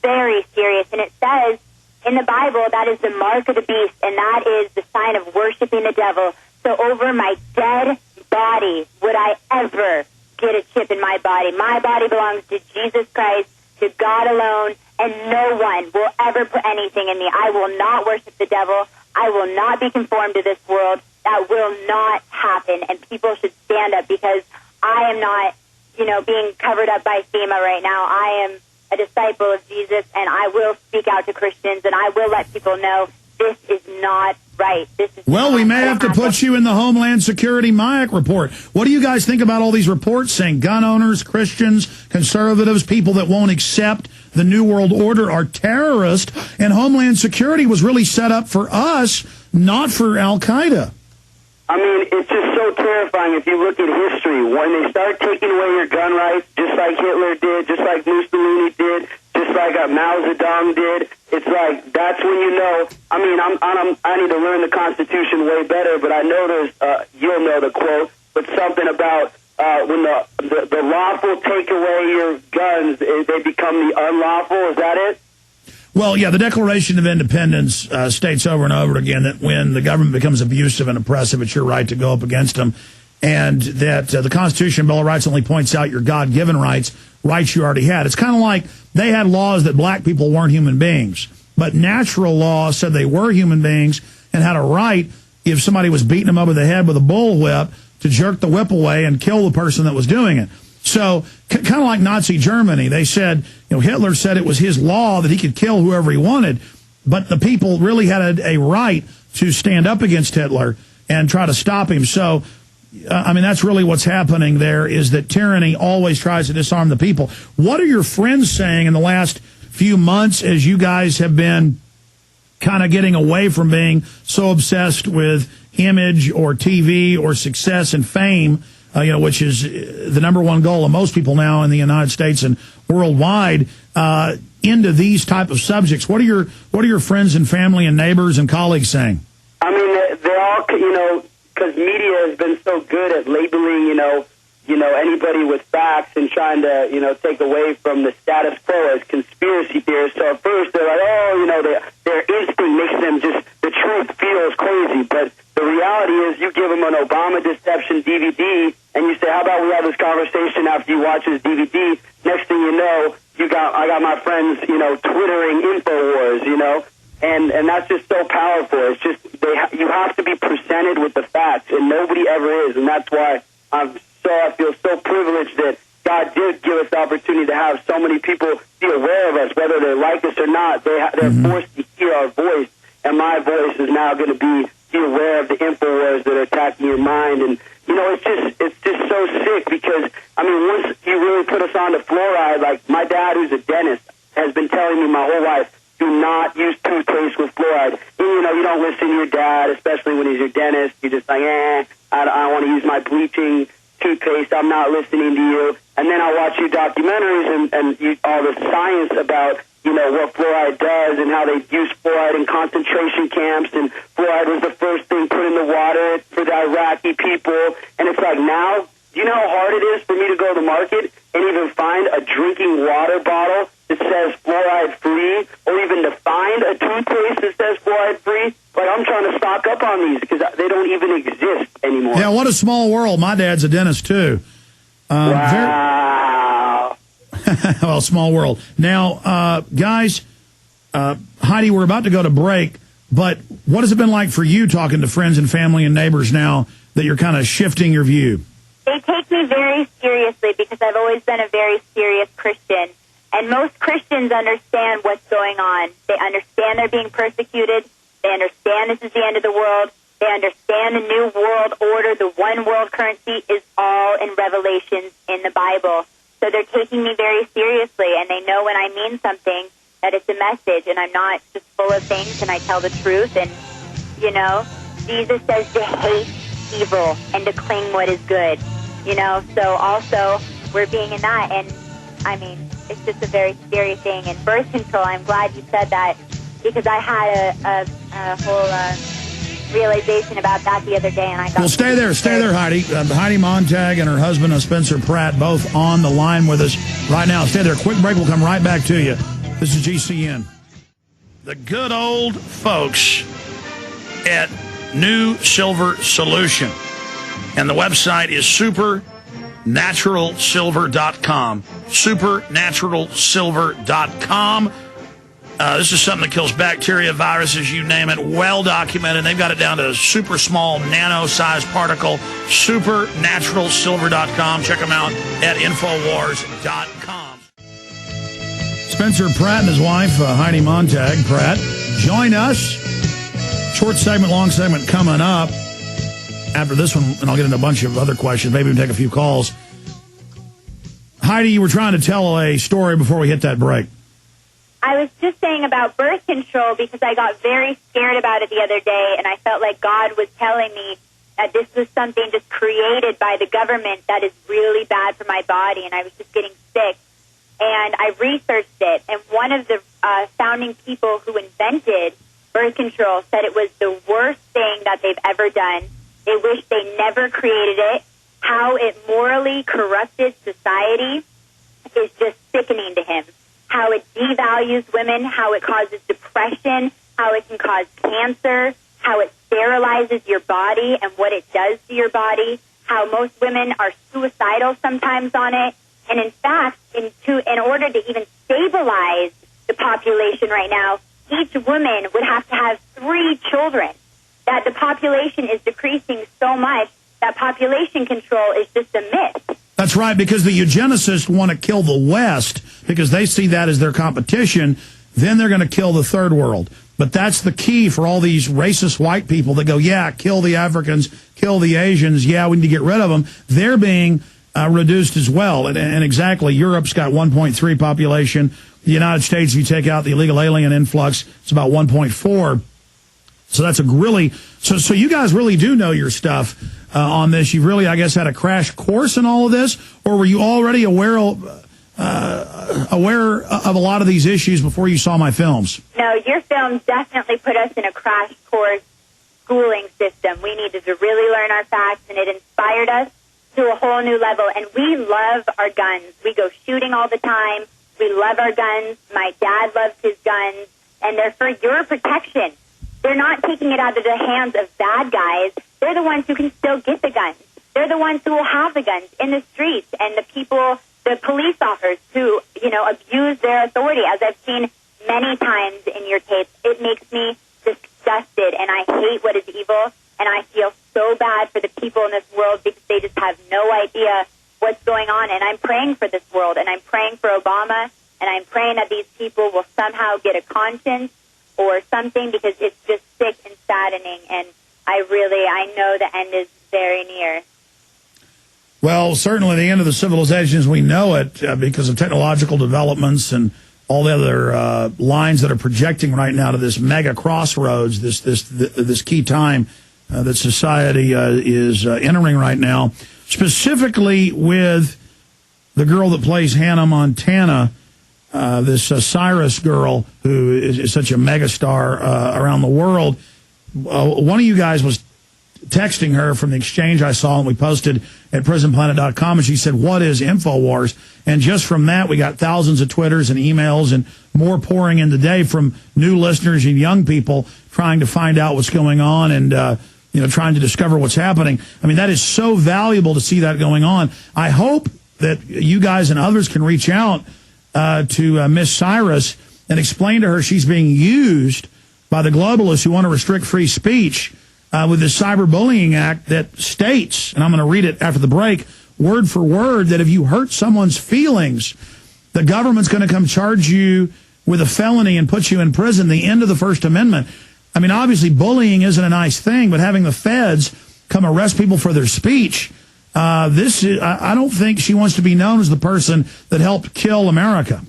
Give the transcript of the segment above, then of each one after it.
very serious. And it says in the Bible that is the mark of the beast, and that is the sign of worshiping the devil. So over my dead body would I ever get a chip in my body. My body belongs to Jesus Christ, to God alone, and no one will ever put anything in me. I will not worship the devil. I will not be conformed to this world. That will not happen, and people should stand up, because I am not, being covered up by FEMA right now. I am a disciple of Jesus, and I will speak out to Christians, and I will let people know this is not right. Well, we may have to put you in the Homeland Security MIAC report. What do you guys think about all these reports saying gun owners, Christians, conservatives, people that won't accept the New World Order are terrorists, and Homeland Security was really set up for us, not for Al-Qaeda? I mean, it's just so terrifying if you look at history. When they start taking away your gun rights, just like Hitler did, just like Mussolini did, just like Mao Zedong did, it's like, that's when you know. I mean, I need to learn the Constitution way better, but I know there's, you'll know the quote, but something about when the lawful take away your guns, they become the unlawful. Is that it? Well, yeah, the Declaration of Independence states over and over again that when the government becomes abusive and oppressive, it's your right to go up against them, and that the Constitution and Bill of Rights only points out your God-given rights you already had. It's kind of like they had laws that black people weren't human beings, but natural law said they were human beings and had a right, if somebody was beating them over the head with a bullwhip, to jerk the whip away and kill the person that was doing it. So kind of like Nazi Germany, they said, Hitler said it was his law that he could kill whoever he wanted, but the people really had a right to stand up against Hitler and try to stop him. So, I mean, that's really what's happening there, is that tyranny always tries to disarm the people. What are your friends saying in the last few months as you guys have been kind of getting away from being so obsessed with image or TV or success and fame, which is the number one goal of most people now in the United States and worldwide, into these type of subjects? What are your friends and family and neighbors and colleagues saying? I mean, they're all, because media has been so good at labeling, anybody with facts and trying to, take away from the status quo as conspiracy theorists. So at first they're like, their instinct makes them just, the truth feels crazy. But the reality is you give them an Obama deception DVD and you say, how about we have this conversation after you watch this DVD? Next thing you know, I got my friends, Twittering INFOWARS, and that's just so powerful. It's just, you have to be presented with the facts, and nobody ever is. And that's why I feel so privileged that God did give us the opportunity to have so many people be aware of us, whether they like us or not. They're forced to hear our voice, and my voice is now going to be aware of the INFOWARS that are attacking your mind. And it's just so sick, because I mean, once you really put us on to fluoride, like my dad, who's a dentist, has been telling me my whole life, do not use toothpaste with fluoride. And, you don't listen to your dad, especially when he's your dentist. You're just like, I want to use my bleaching toothpaste. I'm not listening to you. And then I watch your documentaries and all the science about, what fluoride does and how they use fluoride in concentration camps. And fluoride was the first thing put in the water for the Iraqi people. And it's like, now, do you know how hard it is for me to go to the market and even find a drinking water bottle that says fluoride free, or even to find a toothpaste that says fluoride free? Like, I'm trying to stock up on these because they don't even exist anymore. Yeah, what a small world. My dad's a dentist, too. Wow. Well, small world. Now, guys, Heidi, we're about to go to break, but what has it been like for you talking to friends and family and neighbors now that you're kind of shifting your view? They take me very seriously because I've always been a very serious Christian. And most Christians understand what's going on. They understand they're being persecuted. They understand this is the end of the world. They understand the new world order, the one world currency is all in Revelations in the Bible. So they're taking me very seriously, and they know when I mean something that it's a message, and I'm not just full of things, and I tell the truth. And, Jesus says to hate evil and to cling what is good, So also we're being in that, and, I mean, it's just a very scary thing. And birth control, I'm glad you said that, because I had a whole realization about that the other day, and I got... Well, stay there, Heidi. Heidi Montag and her husband, Spencer Pratt, both on the line with us right now. Stay there. Quick break. We'll come right back to you This is GCN. The good old folks at New Silver Solution. And the website is supernaturalsilver.com. Supernaturalsilver.com. This is something that kills bacteria, viruses, you name it, well documented. They've got it down to a super small nano-sized particle. Supernaturalsilver.com. Check them out at INFOWARS.com. Spencer Pratt and his wife, Heidi Montag. Pratt, join us. Short segment, long segment coming up. After this one, and I'll get into a bunch of other questions. Maybe we can take a few calls. Heidi, you were trying to tell a story before we hit that break. I was just saying about birth control because I got very scared about it the other day, and I felt like God was telling me that this was something just created by the government that is really bad for my body, and I was just getting sick. And I researched it, and one of the founding people who invented birth control said it was the worst thing that they've ever done. They wish they never created it. How it morally corrupted society is just sickening to him. How it devalues women, how it causes depression, how it can cause cancer, how it sterilizes your body and what it does to your body, how most women are suicidal sometimes on it. And in fact, in order to even stabilize the population right now, each woman would have to have 3 children. That the population is decreasing so much that population control is just a myth. That's right, because the eugenicists want to kill the West because they see that as their competition. Then they're going to kill the third world. But that's the key for all these racist white people that go, yeah, kill the Africans, kill the Asians, yeah, we need to get rid of them. They're being reduced as well. And exactly, Europe's got 1.3 population. The United States, if you take out the illegal alien influx, it's about 1.4. So that's a really, so you guys really do know your stuff on this. You've really, I guess, had a crash course in all of this, or were you already aware of a lot of these issues before you saw my films? No, your film definitely put us in a crash course schooling system. We needed to really learn our facts, and it inspired us to a whole new level. And we love our guns. We go shooting all the time. We love our guns. My dad loves his guns, and they're for your protection. They're not taking it out of the hands of bad guys. They're the ones who can still get the guns. They're the ones who will have the guns in the streets, and the people, the police officers who, abuse their authority, as I've seen many times in your tapes. It makes me disgusted, and I hate what is evil, and I feel so bad for the people in this world because they just have no idea what's going on. And I'm praying for this world, and I'm praying for Obama, and I'm praying that these people will somehow get a conscience or something, because it's just sick and saddening, and I know the end is very near. Well, certainly the end of the civilization as we know it, because of technological developments and all the other lines that are projecting right now to this mega crossroads, this key time that society is entering right now, specifically with the girl that plays Hannah Montana, this Cyrus girl who is such a megastar around the world. One of you guys was texting her from the exchange I saw and we posted at prisonplanet.com, and she said, what is InfoWars? And just from that, we got thousands of Twitters and emails and more pouring in today from new listeners and young people trying to find out what's going on and, trying to discover what's happening. I mean, that is so valuable to see that going on. I hope that you guys and others can reach out to Miss Cyrus and explain to her she's being used by the globalists who want to restrict free speech with this cyberbullying act that states, and I'm going to read it after the break, word for word, that if you hurt someone's feelings, the government's going to come charge you with a felony and put you in prison, the end of the First Amendment. I mean, obviously, bullying isn't a nice thing, but having the feds come arrest people for their speech, I don't think she wants to be known as the person that helped kill America.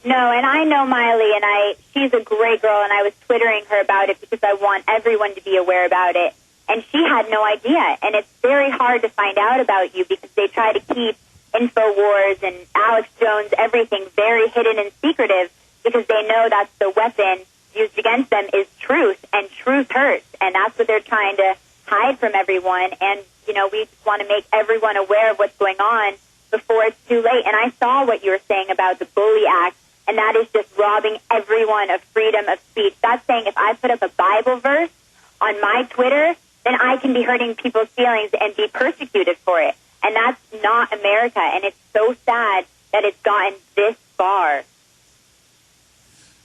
No, and I know Miley, and she's a great girl, and I was Twittering her about it because I want everyone to be aware about it. And she had no idea, and it's very hard to find out about you because they try to keep InfoWars and Alex Jones, everything very hidden and secretive because they know that's the weapon used against them is truth, and truth hurts, and that's what they're trying to hide from everyone. And, we just want to make everyone aware of what's going on before it's too late. And I saw what you were saying about the Bully Act, and that is just robbing everyone of freedom of speech. That's saying if I put up a Bible verse on my Twitter, then I can be hurting people's feelings and be persecuted for it. And that's not America, and it's so sad that it's gotten this far.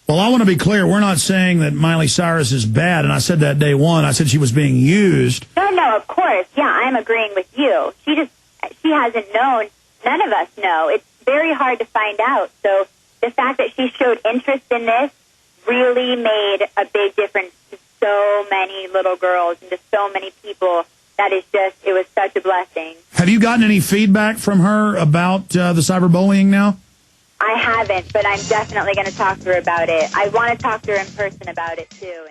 Well, I want to be clear. We're not saying that Miley Cyrus is bad, and I said that day one. I said she was being used. No, of course. Yeah, I'm agreeing with you. She hasn't known. None of us know. It's very hard to find out. So the fact that she showed interest in this really made a big difference to so many little girls and to so many people. That is just, it was such a blessing. Have you gotten any feedback from her about the cyberbullying now? I haven't, but I'm definitely going to talk to her about it. I want to talk to her in person about it, too.